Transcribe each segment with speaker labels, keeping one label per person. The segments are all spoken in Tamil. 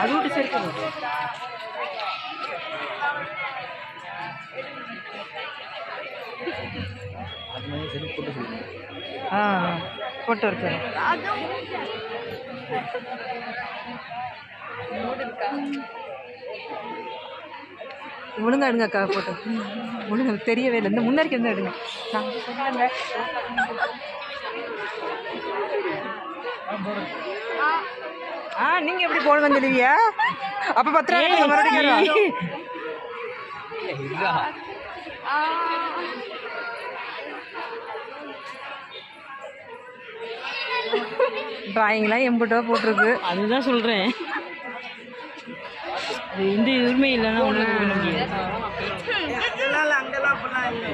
Speaker 1: அது விட்டு சேர்க்கணும். போட்டு இருக்கேன். ஒழுங்கா எடுங்க அக்கா போட்டு. ஒழுங்கு தெரியவே இல்லை. இந்த முன்னாடிக்கு வந்து எடுங்க. நீங்க எப்படி போடுங்க தெரியவியா? அப்ப 10 ரூபா மறுபடியும் டிராயிங்லாம் எம்பிட்டோ போட்டிருக்கு. அதுதான் சொல்றேன். இந்த உரிமை இல்லைன்னா ஒன்றும் பண்ண முடியாது. அங்கெல்லாம் அப்படிலாம் இல்லை.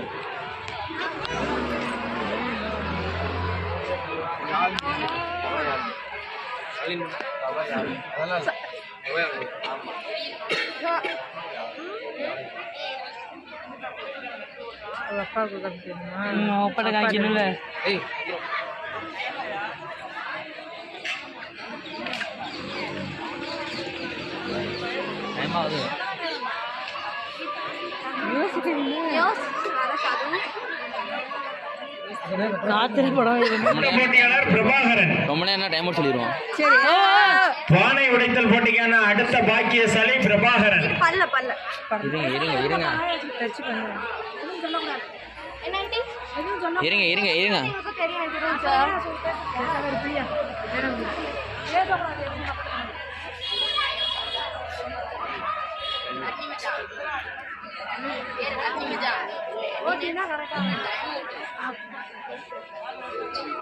Speaker 1: அப்பாவுக்கு காமிக்கணுமா? அப்பாட்ட காமிக்கணும்ல.
Speaker 2: பானை உடைத்தல் போட்டிக்கான அடுத்த பாக்கியசாலி பிரபாகரன்.